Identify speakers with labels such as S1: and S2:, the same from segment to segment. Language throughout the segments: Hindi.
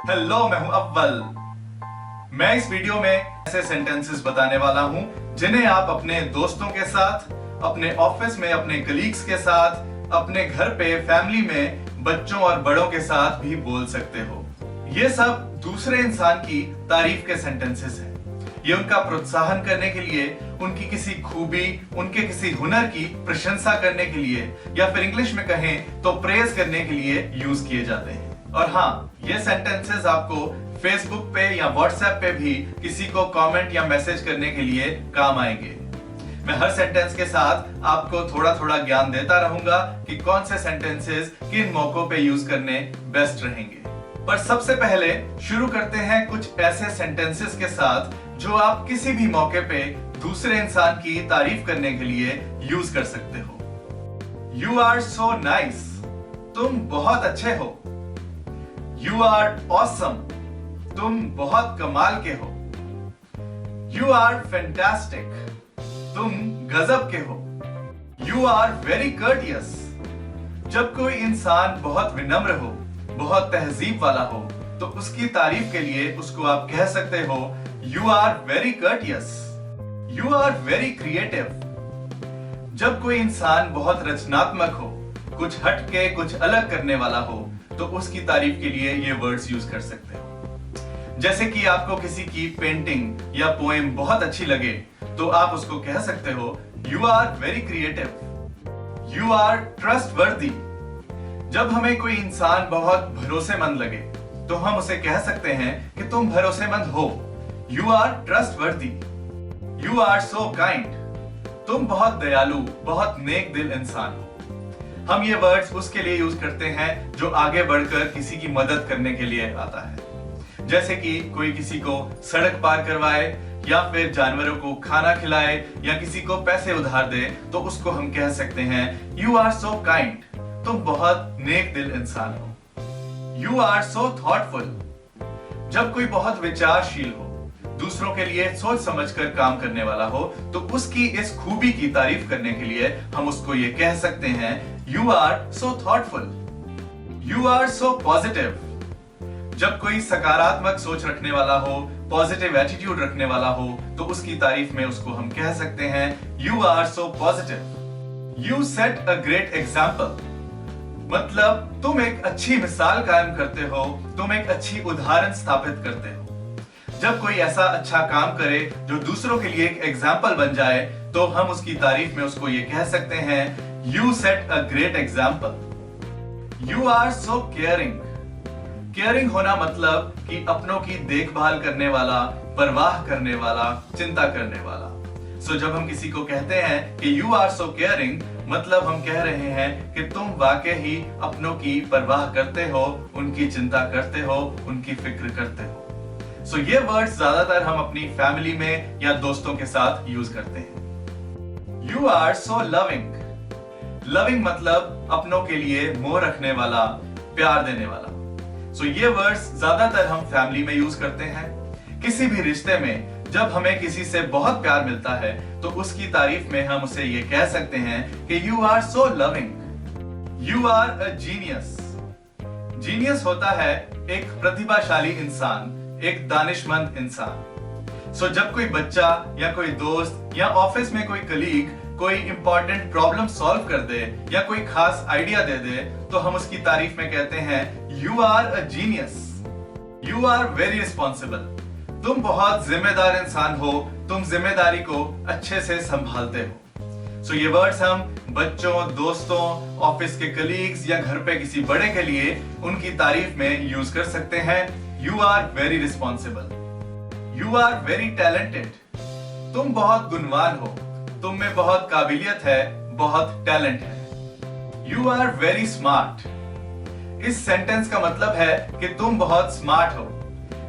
S1: हेलो, मैं हूं अव्वल। मैं इस वीडियो में ऐसे सेंटेंसेस बताने वाला हूं जिन्हें आप अपने दोस्तों के साथ, अपने ऑफिस में अपने कलीग्स के साथ, अपने घर पे फैमिली में बच्चों और बड़ों के साथ भी बोल सकते हो। ये सब दूसरे इंसान की तारीफ के सेंटेंसेस हैं। ये उनका प्रोत्साहन करने के लिए, उनकी किसी खूबी, उनके किसी हुनर की प्रशंसा करने के लिए, या फिर इंग्लिश में कहें तो प्रेज करने के लिए यूज किए जाते हैं। और हाँ, ये सेंटेंसेस आपको फेसबुक पे या व्हाट्सएप पे भी किसी को कमेंट या मैसेज करने के लिए काम आएंगे। मैं हर सेंटेंस के साथ आपको थोड़ा थोड़ा ज्ञान देता रहूंगा कि कौन से सेंटेंसेस किन मौकों पे यूज करने बेस्ट रहेंगे। पर सबसे पहले शुरू करते हैं कुछ ऐसे सेंटेंसेस के साथ जो आप किसी भी मौके पे दूसरे इंसान की तारीफ करने के लिए यूज कर सकते हो। यू आर सो नाइस, तुम बहुत अच्छे हो। यू आर ऑसम, तुम बहुत कमाल के हो। यू आर फैंटास्टिक, तुम गजब के हो। यू आर वेरी कर्टियस, जब कोई इंसान बहुत विनम्र हो, बहुत तहजीब वाला हो, तो उसकी तारीफ के लिए उसको आप कह सकते हो you are very courteous. You are very creative, जब कोई इंसान बहुत रचनात्मक हो, कुछ हटके कुछ अलग करने वाला हो, तो उसकी तारीफ के लिए ये वर्ड्स यूज कर सकते हो। जैसे कि आपको किसी की पेंटिंग या पोएम बहुत अच्छी लगे, तो आप उसको कह सकते हो you are very creative. You are trustworthy, जब हमें कोई इंसान बहुत भरोसेमंद लगे, तो हम उसे कह सकते हैं कि तुम भरोसेमंद हो। You are trustworthy. You are so kind, तुम बहुत दयालु, बहुत नेक दिल इंसान हो। हम ये वर्ड्स उसके लिए यूज करते हैं जो आगे बढ़कर किसी की मदद करने के लिए आता है। जैसे कि कोई किसी को सड़क पार करवाए, या फिर जानवरों को खाना खिलाए, या किसी को पैसे उधार दे, तो उसको हम कह सकते हैं यू आर सो काइंड, तुम बहुत नेक दिल इंसान हो। यू आर सो थॉटफुल, जब कोई बहुत विचारशील हो, दूसरों के लिए सोच समझकर काम करने वाला हो, तो उसकी इस खूबी की तारीफ करने के लिए हम उसको ये कह सकते हैं you are so thoughtful. You are so positive, जब कोई सकारात्मक सोच रखने वाला हो, पॉजिटिव एटीट्यूड रखने वाला हो, तो उसकी तारीफ में उसको हम कह सकते हैं you are so positive. You set a great example, मतलब तुम एक अच्छी मिसाल कायम करते हो, तुम एक अच्छी उदाहरण स्थापित करते हो। जब कोई ऐसा अच्छा काम करे जो दूसरों के लिए एक एग्जाम्पल बन जाए, तो हम उसकी तारीफ में उसको ये कह सकते हैं you set a great example. You are so caring, caring होना मतलब कि अपनों की देखभाल करने वाला, परवाह करने वाला, चिंता करने वाला। सो जब हम किसी को कहते हैं कि यू आर सो केयरिंग, मतलब हम कह रहे हैं कि तुम वाकई ही अपनों की परवाह करते हो, उनकी चिंता करते हो, उनकी फिक्र करते हो। सो ये वर्ड्स ज्यादातर हम अपनी फैमिली में या दोस्तों के साथ यूज करते हैं। You are so loving, loving मतलब अपनों के लिए मोह रखने वाला, प्यार देने वाला। सो ये वर्ड्स ज्यादातर हम फैमिली में यूज करते हैं। किसी भी रिश्ते में जब हमें किसी से बहुत प्यार मिलता है, तो उसकी तारीफ में हम उसे ये कह सकते हैं कि you are so loving. You are a genius, genius होता है एक प्रतिभाशाली इंसान, एक दानिशमंद इंसान। सो जब कोई बच्चा या कोई दोस्त या ऑफिस में कोई कलीग कोई इंपॉर्टेंट प्रॉब्लम सॉल्व कर दे या कोई खास आइडिया दे दे, तो हम उसकी तारीफ में कहते हैं you are a genius. You are very responsible, तुम बहुत जिम्मेदार इंसान हो, तुम जिम्मेदारी को अच्छे से संभालते हो। सो ये वर्ड्स हम बच्चों, दोस्तों, ऑफिस के कलीग्स या घर पे किसी बड़े के लिए उनकी तारीफ में यूज कर सकते हैं। You are very responsible. You are very talented, तुम बहुत गुणवान हो, तुम में बहुत काबिलियत है, बहुत टैलेंट है। यू आर वेरी स्मार्ट, इस सेंटेंस का मतलब है कि तुम बहुत स्मार्ट हो,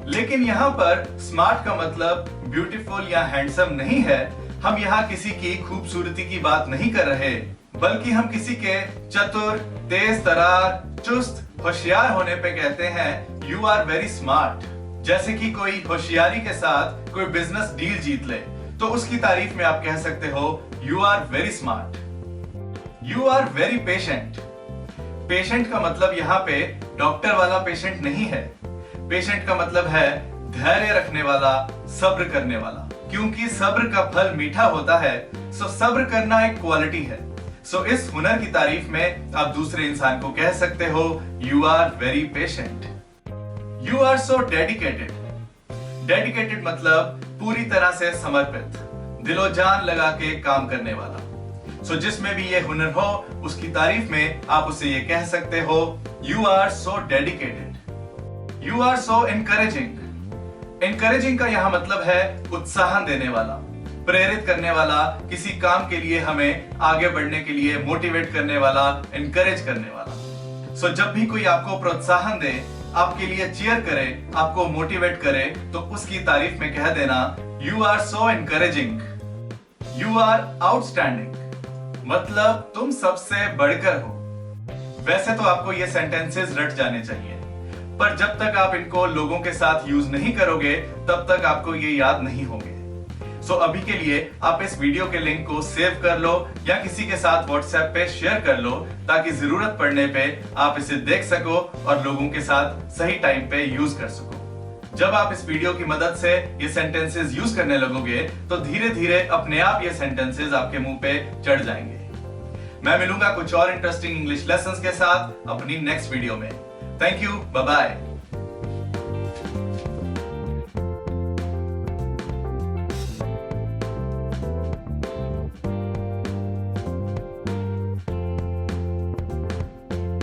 S1: लेकिन यहाँ पर स्मार्ट का मतलब ब्यूटीफुल या हैंडसम नहीं है। हम यहाँ किसी की खूबसूरती की बात नहीं कर रहे, बल्कि हम किसी के चतुर, तेज तरार, चुस्त, होशियार होने पे कहते हैं यू आर वेरी स्मार्ट। जैसे कि कोई होशियारी के साथ कोई बिजनेस डील जीत ले, तो उसकी तारीफ में आप कह सकते हो you are very smart. You are very patient, patient का मतलब यहाँ पे डॉक्टर वाला पेशेंट नहीं है, पेशेंट का मतलब है धैर्य रखने वाला, सब्र करने वाला। क्योंकि सब्र का फल मीठा होता है, सो सब्र करना एक क्वालिटी है। सो इस हुनर की तारीफ में आप दूसरे इंसान को कह सकते हो, you are very patient. You are so dedicated. Dedicated मतलब पूरी तरह से समर्पित, दिलो जान लगा के काम करने वाला। सो जिसमें भी ये हुनर हो, उसकी तारीफ में आप उसे ये कह सकते हो, you are so dedicated. You are so encouraging. Encouraging का यहां मतलब है उत्साहन देने वाला, प्रेरित करने वाला, किसी काम के लिए हमें आगे बढ़ने के लिए मोटिवेट करने वाला, एनकरेज करने वाला। सो जब भी कोई आपको प्रोत्साहन दे, आपके लिए चीयर करे, आपको मोटिवेट करे, तो उसकी तारीफ में कह देना, you are so encouraging. You are outstanding मतलब तुम सबसे बढ़कर हो। वैसे तो आपको ये सेंटेंसेस रट जाने चाहिए, पर जब तक आप इनको लोगों के साथ यूज नहीं करोगे, तब तक आपको ये याद नहीं होंगे। सो अभी के लिए आप इस वीडियो के लिंक को सेव कर लो या किसी के साथ व्हाट्सएप पे शेयर कर लो, ताकि जरूरत पड़ने पे आप इसे देख सको और लोगों के साथ सही टाइम पे यूज कर सको। जब आप इस वीडियो की मदद से ये सेंटेंसेस यूज करने लगोगे, तो धीरे धीरे अपने आप ये सेंटेंसेस आपके मुंह पे चढ़ जाएंगे। मैं मिलूंगा कुछ और इंटरेस्टिंग इंग्लिश लेसन्स के साथ अपनी नेक्स्ट वीडियो में। Thank you, bye bye.